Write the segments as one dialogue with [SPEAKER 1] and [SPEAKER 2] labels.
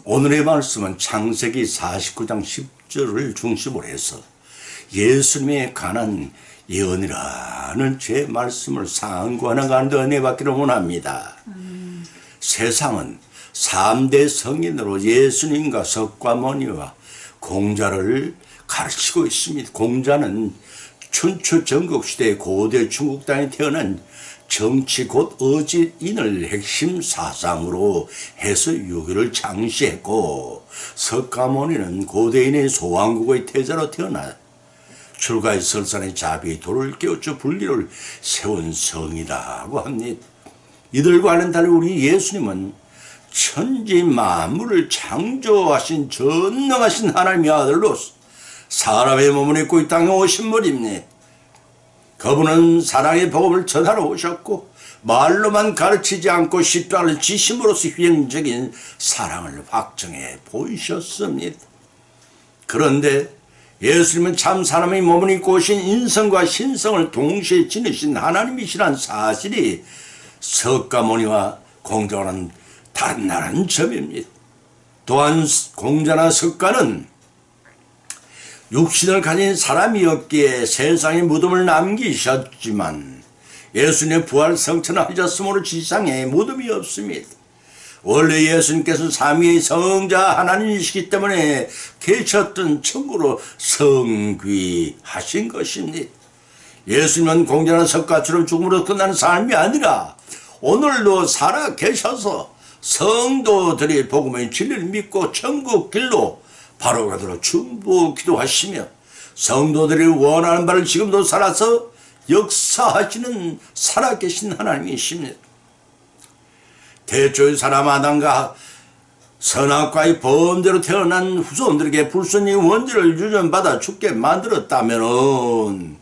[SPEAKER 1] 오늘의 말씀은 창세기 49장 10절을 중심으로 해서 예수님에 관한 예언이라는 제 말씀을 상고하는 가운데 은혜 받기를 원합니다. 세상은 3대 성인으로 예수님과 석가모니와 공자를 가르치고 있습니다. 공자는 춘추 전국시대 고대 중국 땅에 태어난 정치 곧 어지인을 핵심 사상으로 해서 유교를 창시했고, 석가모니는 고대인의 소왕국의 태자로 태어나 출가의 설산의 자비 도를 깨우쳐 분리를 세운 성이라고 합니다. 이들과는 달리 우리 예수님은 천지 만물을 창조하신 전능하신 하나님의 아들로서 사람의 몸을 입고 이 땅에 오신 분입니다. 그분은 사랑의 복음을 전하러 오셨고, 말로만 가르치지 않고 십자가를 지심으로써 휘행적인 사랑을 확정해 보이셨습니다. 그런데 예수님은 참 사람의 몸을 입고 오신 인성과 신성을 동시에 지니신 하나님이시란 사실이 석가모니와 공자와는 다른 점입니다. 또한 공자나 석가는 육신을 가진 사람이었기에 세상에 무덤을 남기셨지만 예수님의 부활 성천을 하셨으므로 지상에 무덤이 없습니다. 원래 예수님께서 삼위의 성자 하나님이시기 때문에 계셨던 천국으로 성귀하신 것입니다. 예수님은 공자나 석가처럼 죽음으로 끝나는 삶이 아니라 오늘도 살아 계셔서 성도들이 복음의 진리를 믿고 천국 길로 바로 가도록 중보 기도하시며 성도들이 원하는 바를 지금도 살아서 역사하시는 살아계신 하나님이십니다. 태초의 사람 아담과 선악과의 범죄로 태어난 후손들에게 불순이 원죄를 유전받아 죽게 만들었다면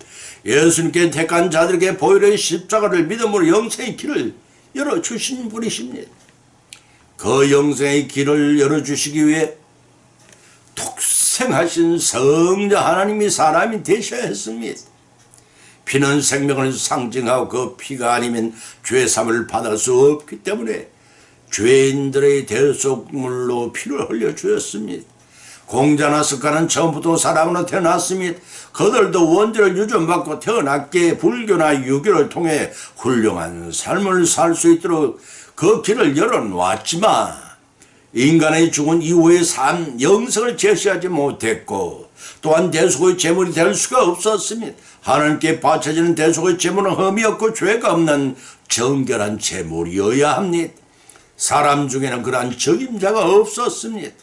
[SPEAKER 1] 예수님께 택한 자들에게 보혈의 십자가를 믿음으로 영생의 길을 열어주신 분이십니다. 그 영생의 길을 열어주시기 위해 독생하신 성자 하나님이 사람이 되셔야 했습니다. 피는 생명을 상징하고 그 피가 아니면 죄사함을 받을 수 없기 때문에 죄인들의 대속물로 피를 흘려주었습니다. 공자나 석가는 처음부터 사람으로 태어났습니다. 그들도 원죄를 유전받고 태어났기에 불교나 유교를 통해 훌륭한 삶을 살 수 있도록 그 길을 열어놓았지만 인간의 죽은 이후의 삶, 영생을 제시하지 못했고 또한 대속의 제물이 될 수가 없었습니다. 하나님께 바쳐지는 대속의 제물은 흠이 없고 죄가 없는 정결한 제물이어야 합니다. 사람 중에는 그러한 적임자가 없었습니다.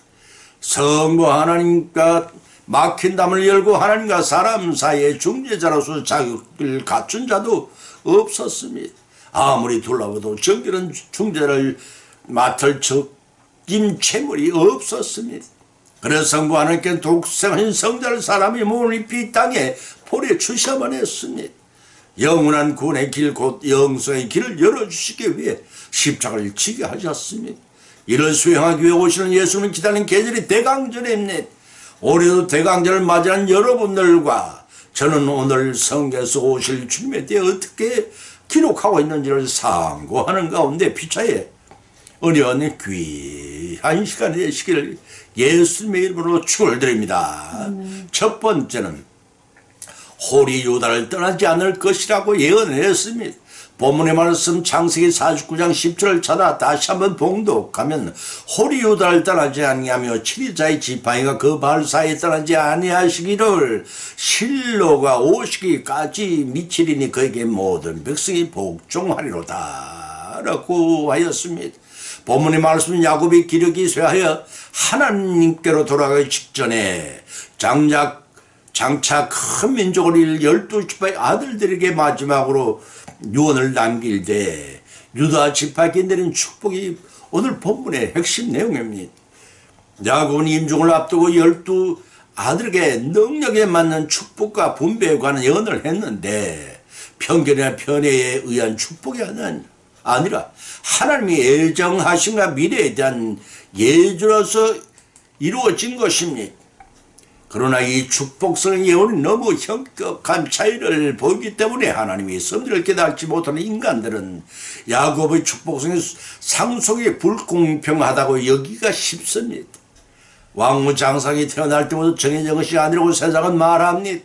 [SPEAKER 1] 성부 하나님과 막힌 담을 열고 하나님과 사람 사이의 중재자로서 자격을 갖춘 자도 없었습니다. 아무리 둘러봐도 정결한 중재를 맡을 적임체물이 없었습니다. 그래서 성부 하나님께서 독생하신 성자를 사람이 몸을 입히 이 땅에 보내주셔만 했습니다. 영원한 구원의 길 곧 영생의 길을 열어주시기 위해 십자가를 지게 하셨습니다. 이를 수행하기 위해 오시는 예수님을 기다리는 계절이 대강절입니다. 올해도 대강절을 맞이한 여러분들과 저는 오늘 성경에서 오실 주님에 대해 어떻게 기록하고 있는지를 상고하는 가운데 피차에 은혜와 귀한 시간이 되시기를 예수님의 이름으로 축원을 드립니다. 첫 번째는 홀이 유다를 떠나지 않을 것이라고 예언을 했습니다. 본문의 말씀 창세기 49장 10절을 찾아 다시 한번 봉독하면 홀이 유다를 떠나지 아니하며 7위자의 지팡이가 그 발 사이에 떠나지 아니하시기를 실로가 오시기까지 미치리니 그에게 모든 백성이 복종하리로다 라고 하였습니다. 본문의 말씀은 야곱이 기력이 쇠하여 하나님께로 돌아가기 직전에 장차 큰 민족을 이룰 12지파의 아들들에게 마지막으로 유언을 남길 때 유다 지파에게 내린 축복이 오늘 본문의 핵심 내용입니다. 야곱은 임종을 앞두고 12 아들에게 능력에 맞는 축복과 분배에 관한 예언을 했는데 편견이나 편애에 의한 축복이 아니라 하나님이 예정하신가 미래에 대한 예주로서 이루어진 것입니다. 그러나 이 축복성의 예언이 너무 현격한 차이를 보이기 때문에 하나님이 섭리를 깨닫지 못하는 인간들은 야곱의 축복성의 상속이 불공평하다고 여기가 쉽습니다. 왕후장상이 태어날 때부터 정해진 것이 아니라고 세상은 말합니다.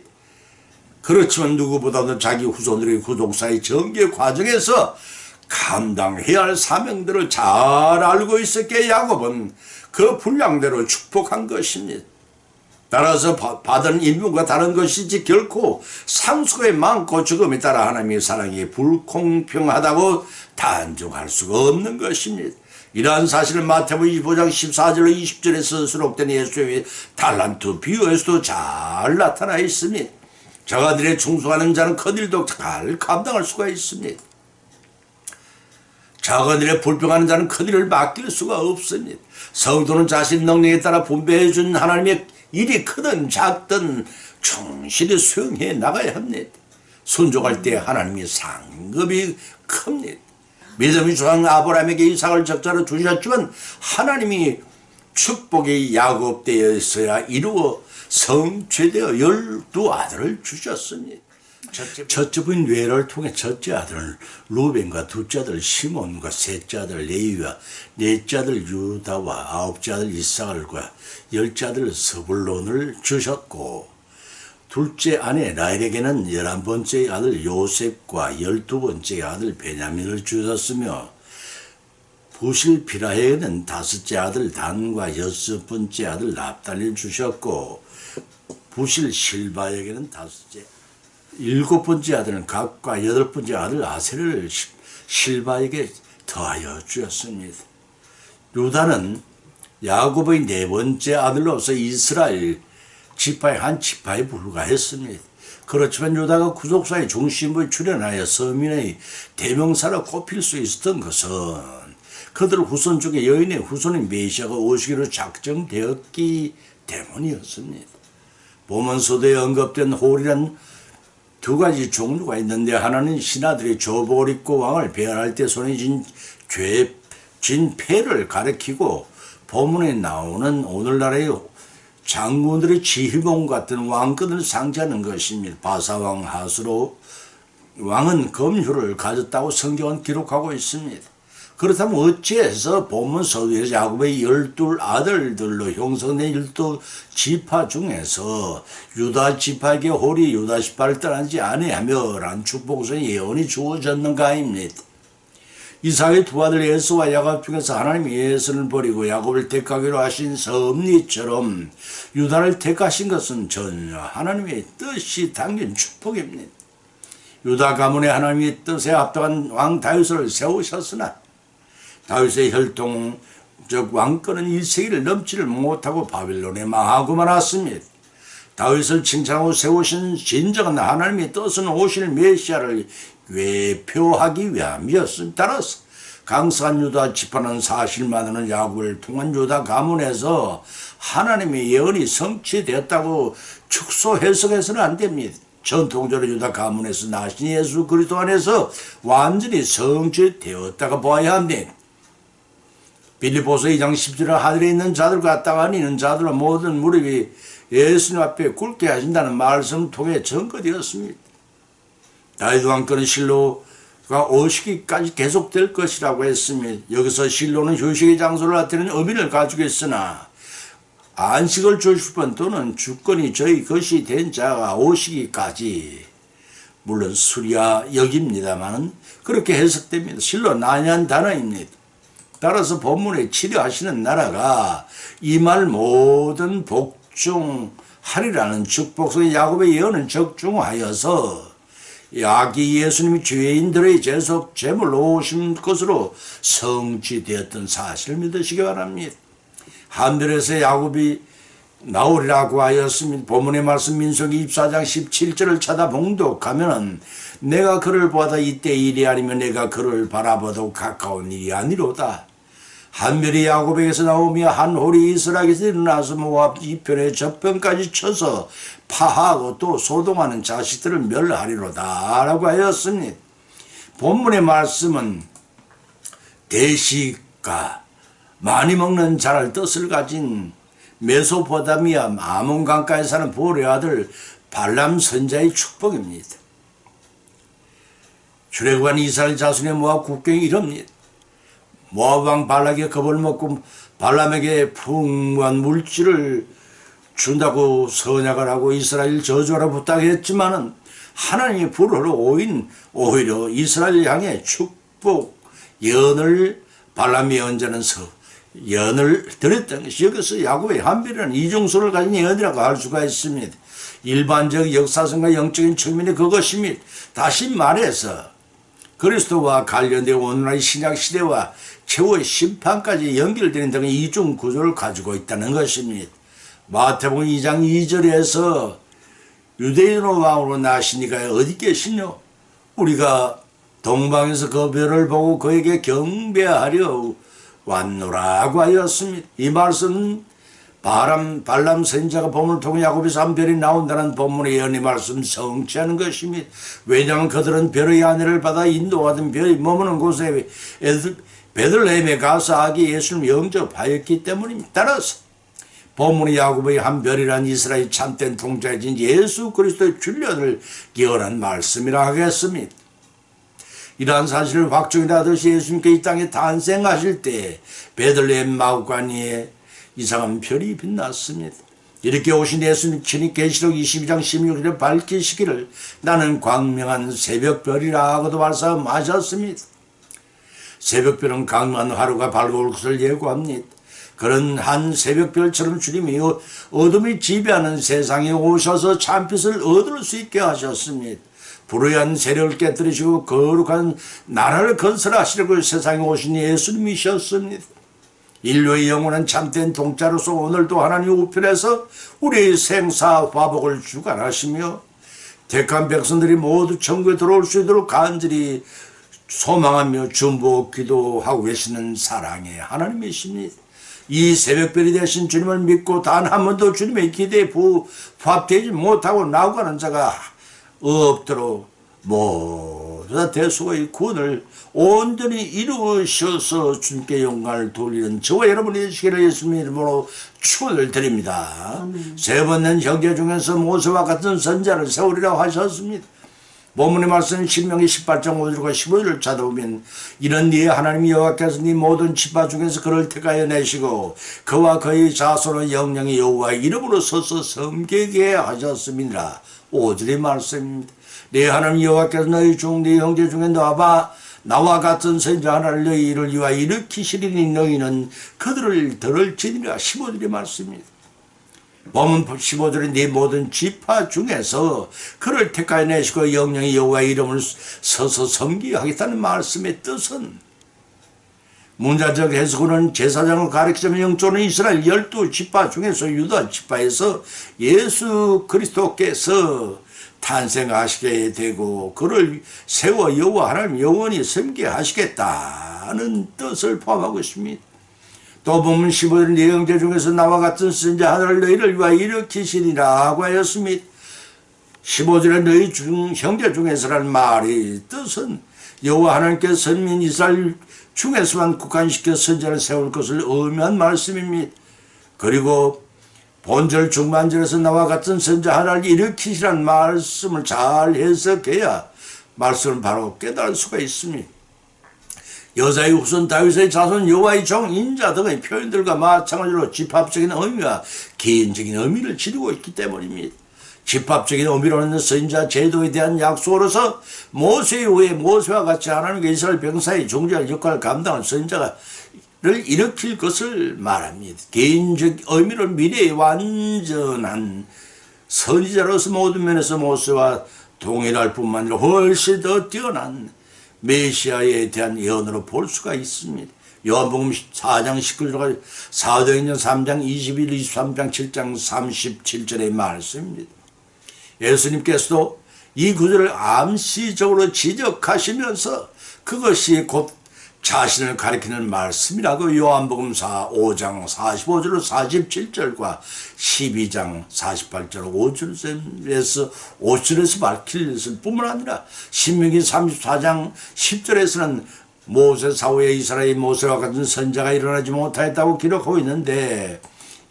[SPEAKER 1] 그렇지만 누구보다도 자기 후손들의 후속사의 정계 과정에서 감당해야 할 사명들을 잘 알고 있었기에 야곱은 그 분량대로 축복한 것입니다. 따라서 받은 임무가 다른 것이지 결코 상속의 많고 죽음에 따라 하나님의 사랑이 불공평하다고 단정할 수가 없는 것입니다. 이러한 사실은 마태복음 25장 14절로 20절에서 수록된 예수의 달란트 비유에서도 잘 나타나 있습니다. 자가들의 충성하는 자는 큰 일도 잘 감당할 수가 있습니다. 작은 일에 불평하는 자는 큰 일을 맡길 수가 없습니다. 성도는 자신 능력에 따라 분배해 준 하나님의 일이 크든 작든 충실히 수행해 나가야 합니다. 순종할 때 하나님의 상급이 큽니다. 믿음의 조상 아브라함에게 이삭을 적자로 주셨지만 하나님이 축복이 야곱 때에서야 이루어 성취되어 12아들을 주셨습니다. 첫째 부인 뇌를 통해 첫째 아들을 루벤과 둘째 아들 시몬과 셋째 아들 레위와 넷째 아들 유다와 아홉째 아들 이사갈과 열째 아들 스불론을 주셨고 둘째 아내 라헬에게는 11번째 아들 요셉과 12번째 아들 베냐민을 주셨으며 부실 비라에게는 5째 아들 단과 6번째 아들 납달리를 주셨고 부실 실바에게는 7번째 아들은 각과 8번째 아들 아셀을 실바에게 더하여 주었습니다. 유다는 야곱의 4번째 아들로서 이스라엘 지파의 한 지파에 불과했습니다. 그렇지만 유다가 구속사의 중심부에 출연하여 서민의 대명사로 꼽힐 수 있었던 것은 그들 후손 중에 여인의 후손인 메시아가 오시기로 작정되었기 때문이었습니다. 보문서도에 언급된 홀이란 2가지 종류가 있는데 하나는 신하들이 조복을 입고 왕을 배열할 때 손에 쥔 패를 가리키고 본문에 나오는 오늘날의 장군들의 지휘봉 같은 왕권을 상징하는 것입니다. 바사왕 하수로 왕은 검휴를 가졌다고 성경은 기록하고 있습니다. 그렇다면 어찌해서 본문 서두에서 야곱의 12아들들로 형성된 12지파 중에서 유다 지파에게 홀이 유다 지파를 떠나지 아니하며 라는 축복성의 예언이 주어졌는가입니다. 이삭의 2아들 에서와 야곱 중에서 하나님이 에서를 버리고 야곱을 택하기로 하신 섭리처럼 유다를 택하신 것은 전혀 하나님의 뜻이 담긴 축복입니다. 유다 가문에 하나님의 뜻에 합당한 왕 다윗을 세우셨으나 다윗의 혈통 즉 왕권은 1세기를 넘지를 못하고 바빌론에 망하고 말았습니다. 다윗을 칭찬하고 세우신 진정한 하나님의 뜻은 오실 메시아를 외표하기 위함이었습니다. 따라서 강성한 유다 지파는 사실만으로는 야곱을 통한 유다 가문에서 하나님의 예언이 성취되었다고 축소 해석해서는 안 됩니다. 전통적으로 유다 가문에서 나신 예수 그리스도 안에서 완전히 성취되었다고 봐야 합니다. 빌립보서 2장 10절에 하늘에 있는 자들과 땅 안에 있는 자들과 모든 무릎이 예수님 앞에 꿇게 하신다는 말씀을 통해 증거되었습니다. 다윗 왕권은 실로가 오시기까지 계속될 것이라고 했습니다. 여기서 실로는 휴식의 장소를 나타내는 의미를 가지고 있으나 안식을 주실 분 또는 주권이 저희 것이 된 자가 오시기까지 물론 수리아 역입니다만 그렇게 해석됩니다. 실로 난해한 단어입니다. 따라서 본문에 치료하시는 나라가 이 말 모든 복종하리라는 축복성의 야곱의 예언은 적중하여서 야기 예수님이 죄인들의 제속 제물로 오신 것으로 성취되었던 사실을 믿으시기 바랍니다. 하늘에서 야곱이 나오리라고 하였습니다. 본문의 말씀 민수기 24장 17절을 찾아 봉독하면 내가 그를 보아다 이때 일이 아니면 내가 그를 바라보도 가까운 일이 아니로다. 한 별이 야곱에게서 나오며 한 홀이 이스라엘에서 일어나서 모압 이편의 저편까지 쳐서 파하고 또 소동하는 자식들을 멸하리로다 라고 하였습니다. 본문의 말씀은 대식가 많이 먹는 자를 뜻을 가진 메소포타미아 아몬 강가에 사는 보르의 아들 발람 선자의 축복입니다. 출애굽한 이스라엘 자손의 모압 국경이 이럽니다. 모압 왕 발락의 겁을 먹고 발람에게 풍부한 물질을 준다고 선약을 하고 이스라엘 저주하라 부탁했지만은 하나님이 불어로 오히려 이스라엘 향해 축복 연을 발람이 언제는 연을 드렸던 것이 여기서 야곱의 한별이라는 이중소를 가진 연이라고 할 수가 있습니다. 일반적 역사성과 영적인 측면이 그것입니다. 다시 말해서 그리스도와 관련된 오늘날의 신약시대와 최후의 심판까지 연결되는 등의 이중 구조를 가지고 있다는 것입니다. 마태복음 2장 2절에서 유대인 왕으로 나시니가 어디 계시뇨? 우리가 동방에서 그 별을 보고 그에게 경배하려 왔노라고 하였습니다. 이 말씀은 발람 선지자가 본문을 통해 야곱에서 한 별이 나온다는 본문의 예언의 말씀 성취하는 것입니다. 왜냐하면 그들은 별의 아내를 받아 인도하던 별이 머무는 곳에 베들레헴에 가서 아기 예수를 영접하였기 때문입니다. 따라서 본문의 야곱의 한 별이란 이스라엘 참된 통치자이신 예수 그리스도의 출현을 기원한 말씀이라 하겠습니다. 이러한 사실을 확정이라 하듯이 예수님께 이 땅에 탄생하실 때 베들레헴 마구간이에 이상한 별이 빛났습니다. 이렇게 오신 예수님 친히 계시록 22장 16절에 밝히시기를 나는 광명한 새벽별이라 하고도 말씀하셨습니다. 새벽별은 강한 하루가 밝아올 것을 예고합니다. 그런 한 새벽별처럼 주님이 어둠이 지배하는 세상에 오셔서 참빛을 얻을 수 있게 하셨습니다. 불의한 세력을 깨뜨리시고 거룩한 나라를 건설하시려고 세상에 오신 예수님이셨습니다. 인류의 영원한 참된 동자로서 오늘도 하나님 우편에서 우리의 생사 화복을 주관하시며 택한 백성들이 모두 천국에 들어올 수 있도록 간절히 소망하며 중보 기도하고 계시는 사랑의 하나님이십니다. 이 새벽별이 되신 주님을 믿고 단 한 번도 주님의 기대에 부합되지 못하고 나오가는 자가 없도록 모두 다 대수의 구원을 온전히 이루셔서 주님께 영광을 돌리는 저와 여러분이 되시기를 예수님 이름으로 축원을 드립니다. 세 번째 형제 중에서 모세와 같은 선자를 세우리라고 하셨습니다. 본문의 말씀 신명기 18장 5절과 15절을 찾아보면 이는 네 하나님 여호와께서 네 모든 지파 중에서 그를 택하여 내시고 그와 그의 자손의 영령의 여호와 이름으로 서서 섬기게 하셨습니다. 5절의 말씀입니다. 네 하나님 여호와께서 너희 중 네 형제 중에 나와 같은 선자 하나를 너희를 위하여 일으키시리니 너희는 그들을 들을지니라. 15절의 말씀입니다. 본문 15절에 네 모든 지파 중에서 그를 택하여 내시고 영령의 여호와의 이름을 서서 섬기게 하겠다는 말씀의 뜻은 문자적 해석으로는 제사장을 가리키자면 영적으로는 이스라엘 12지파 중에서 유다 지파에서 예수 그리스도께서 탄생하시게 되고 그를 세워 여호와 하나님 영원히 섬기게 하시겠다는 뜻을 포함하고 있습니다. 또 보면 15절 네 형제 중에서 나와 같은 선자 하나를 너희를 위하여 일으키시리라 하고 하였습니다. 15절에 너희 형제 중에서라는 말의 뜻은 여호와 하나님께서 선민 이스라엘 중에서만 국한시켜 선자를 세울 것을 의미한 말씀입니다. 그리고 본절 중반절에서 나와 같은 선자 하나를 일으키시라는 말씀을 잘 해석해야 말씀을 바로 깨달을 수가 있습니다. 여자의 후손 다윗의 자손 여호와의 종 인자 등의 표현들과 마찬가지로 집합적인 의미와 개인적인 의미를 지니고 있기 때문입니다. 집합적인 의미로는 선지자 제도에 대한 약속으로서 모세 이후에 모세와 같이 하나님께 이스라엘 병사의 중재할 역할을 감당한 선지자를 일으킬 것을 말합니다. 개인적 의미로 미래의 완전한 선지자로서 모든 면에서 모세와 동일할 뿐만 아니라 훨씬 더 뛰어난 메시아에 대한 예언으로 볼 수가 있습니다. 요한복음 4장 19절과 사도행전 3장 21, 23장 7장 37절의 말씀입니다. 예수님께서도 이 구절을 암시적으로 지적하시면서 그것이 곧 자신을 가리키는 말씀이라고 요한복음 5장 45절로 47절과 12장 48절 5절에서 밝힐 뿐만 아니라 신명기 34장 10절에서는 모세 사후에 이스라엘 모세와 같은 선자가 일어나지 못하였다고 기록하고 있는데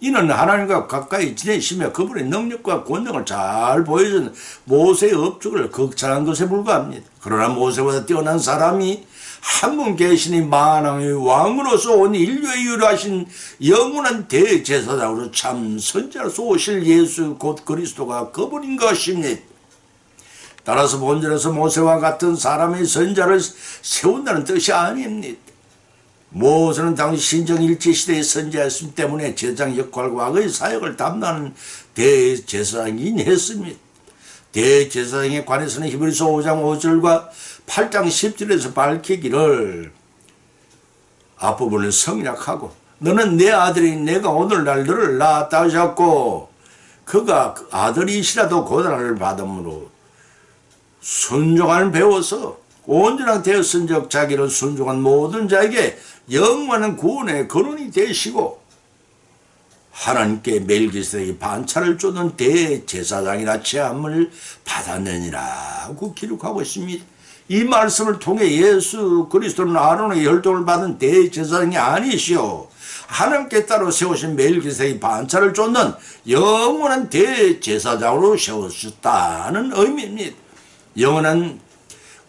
[SPEAKER 1] 이는 하나님과 가까이 지내시며 그분의 능력과 권능을 잘 보여준 모세의 업적을 극찬한 것에 불과합니다. 그러나 모세보다 뛰어난 사람이 한 분 계시니 만왕의 왕으로서 온 인류에 유일하신 영원한 대제사장으로 참 선지자로서 오실 예수 곧 그리스도가 그분인 것입니다. 따라서 본절에서 모세와 같은 사람의 선자를 세운다는 뜻이 아닙니다. 모세는 당시 신정일제시대의 선지자였기 때문에 제사장 역할과 악의 사역을 담당하는 대제사장이긴 했습니다. 대제사장에 관해서는 히브리서 5장 5절과 8장 10절에서 밝히기를 앞부분을 성약하고 너는 내 아들이 내가 오늘날 너를 낳았다 하셨고 그가 아들이시라도 고난을 받음으로 순종을 배워서 온전한 되었은즉 자기를 순종한 모든 자에게 영원한 구원의 근원이 되시고 하나님께 멜기세덱이 반차를 쫓는 대제사장이라 체함을 받았느니라고 기록하고 있습니다. 이 말씀을 통해 예수 그리스도는 아론의 혈통을 받은 대제사장이 아니시오 하나님께 따로 세우신 멜기세덱이 반차를 쫓는 영원한 대제사장으로 세우셨다는 의미입니다. 영원한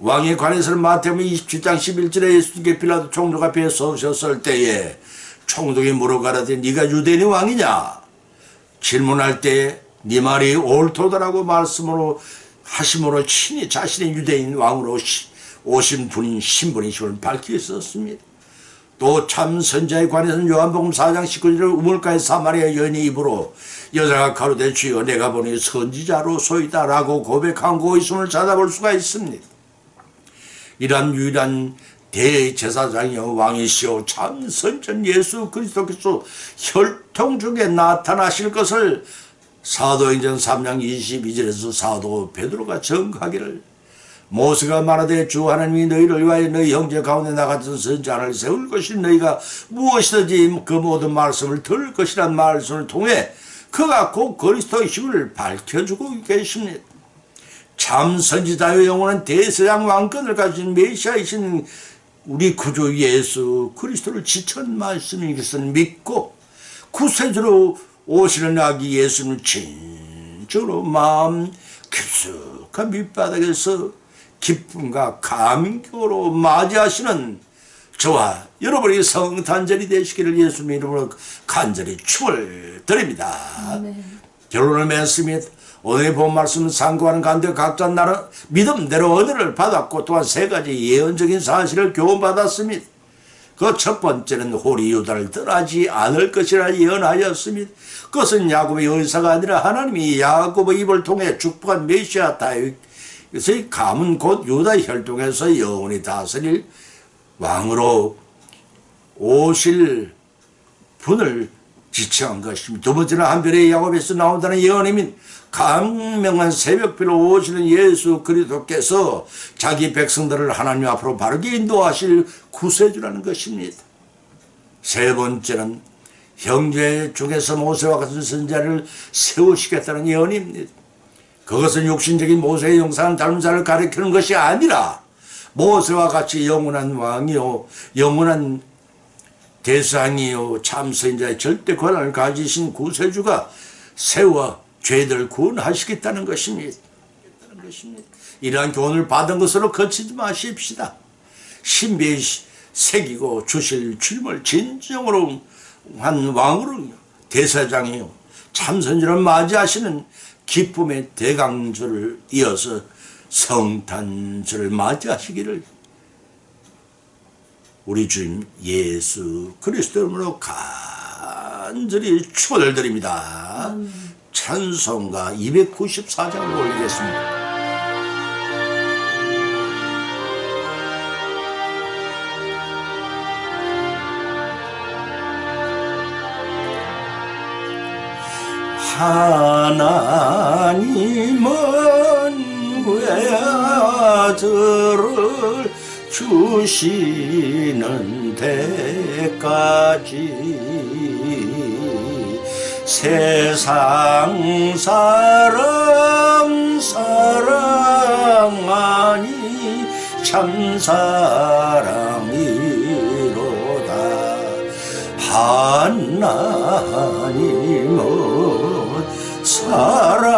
[SPEAKER 1] 왕에 관해서는 마태복음 27장 11절에 예수님께 빌라도 총독 앞에 서셨을 때에 총독이 물어가라되 네가 유대인의 왕이냐 질문할 때 네 말이 옳도다라고 말씀으로 하심으로 친히 자신의 유대인 왕으로 오신 분인 신분이심을 밝히셨습니다. 또 참 선자에 관해서는 요한복음 4장 19절에 우물가의 사마리아 여인의 입으로 여자가 가로되 주여 내가 보니 선지자로소이다 라고 고백한 그 있음을 찾아볼 수가 있습니다. 이러한 유일한 대제사장이요 왕이시오 참 선전 예수 그리스도께서 혈통 중에 나타나실 것을 사도행전 3장 22절에서 사도 베드로가 증거하기를 모세가 말하되 주 하나님이 너희를 위하여 너희 형제 가운데 나 같은 선지자를 세울 것이 너희가 무엇이든지 그 모든 말씀을 들을 것이란 말씀을 통해 그가 곧 그리스도이심을 밝혀주고 계십니다. 참 선지자의 영원한 대제사장 왕권을 가진 메시아이신 우리 구주 예수 그리스도를 지천 말씀인 것을 믿고 구세주로 오시는 아기 예수님을 진정으로 마음 깊숙한 밑바닥에서 기쁨과 감격으로 맞이하시는 저와 여러분이 성탄절이 되시기를 예수님 이름으로 간절히 축을 드립니다. 결론을 맺습니다. 오늘의 본 말씀은 상고하는 가운데 각자 나라 믿음대로 은혜를 받았고 또한 세 가지 예언적인 사실을 교훈받았습니다. 그 첫 번째는 홀이 유다를 떠나지 않을 것이라 예언하였습니다. 그것은 야곱의 의사가 아니라 하나님이 야곱의 입을 통해 축복한 메시아 다윗의 가문 곧 유다 혈통에서 영원히 다스릴 왕으로 오실 분을 지칭한 것입니다. 두 번째는 한별의 야곱에서 나온다는 예언입니다. 강명한 새벽비로 오시는 예수 그리스도께서 자기 백성들을 하나님 앞으로 바르게 인도하실 구세주라는 것입니다. 세 번째는 형제 중에서 모세와 같은 선지자를 세우시겠다는 예언입니다. 그것은 육신적인 모세의 형상을 닮은 자를 가리키는 것이 아니라 모세와 같이 영원한 왕이요 영원한 대상이요 참 선지자의 절대 권한을 가지신 구세주가 세워 죄들 구원하시겠다는 것입니다. 이러한 교훈을 받은 것으로 거치지 마십시다. 신비에 새기고 주실 주님을 진정으로 한 왕으로 대사장이요 참선지를 맞이하시는 기쁨의 대강주를 이어서 성탄주를 맞이하시기를 우리 주님 예수 그리스도 이름으로 간절히 축원을 드립니다. 찬송가 294장을 올리겠습니다. 하나님은 외아들을 주시는 데까지 세상 사랑하니 참 사랑이로다. 하나님은 사랑이라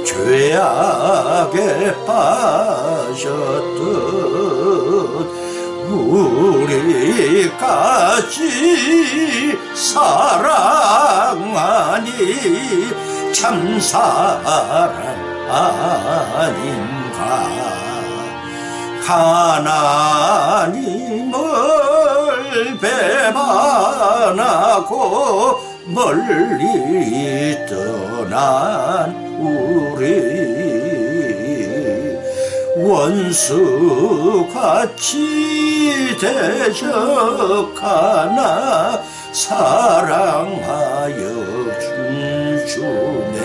[SPEAKER 1] 죄악에 빠졌듯 우리까지 사랑하니 참 사랑 아닌가. 하나님을 배반하고 멀리 떠난 우리 원수같이 대적하나 사랑하여 준 주네.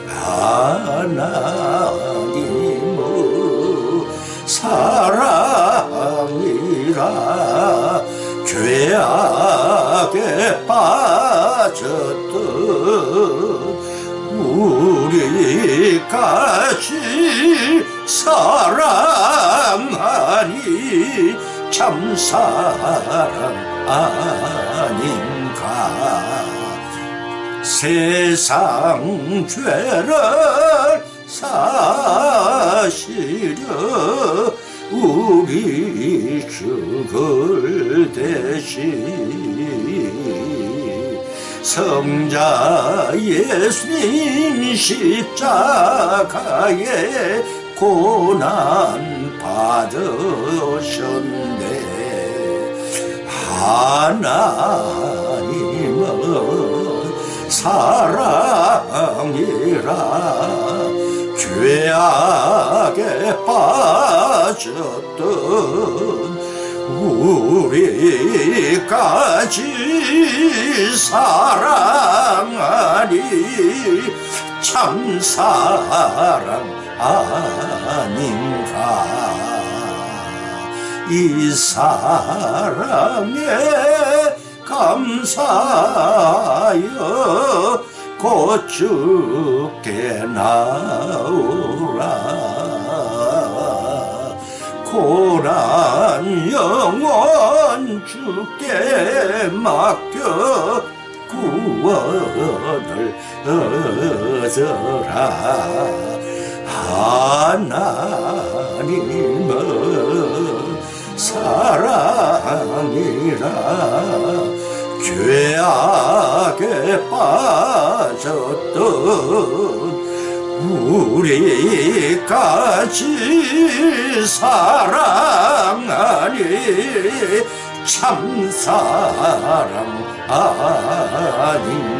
[SPEAKER 1] 하나님은 사랑이라 죄악에 빠졌던 우리까지 사랑하니 참 사랑 아닌가. 세상 죄를 사시려 우리 죽을 대신 성자 예수님 십자가에 고난 받으셨네. 하나님은 사랑이라 죄악에 빠졌던 우리까지 사랑하니 참 사랑 아닌가. 이 사랑에 감사하여 곧 주께 나오라. 고난 영혼 주께 맡겨 구원을 얻으라. 하나님은 사랑이라 죄악에 빠졌던 우리까지 사랑하니 참 사랑 아닌가.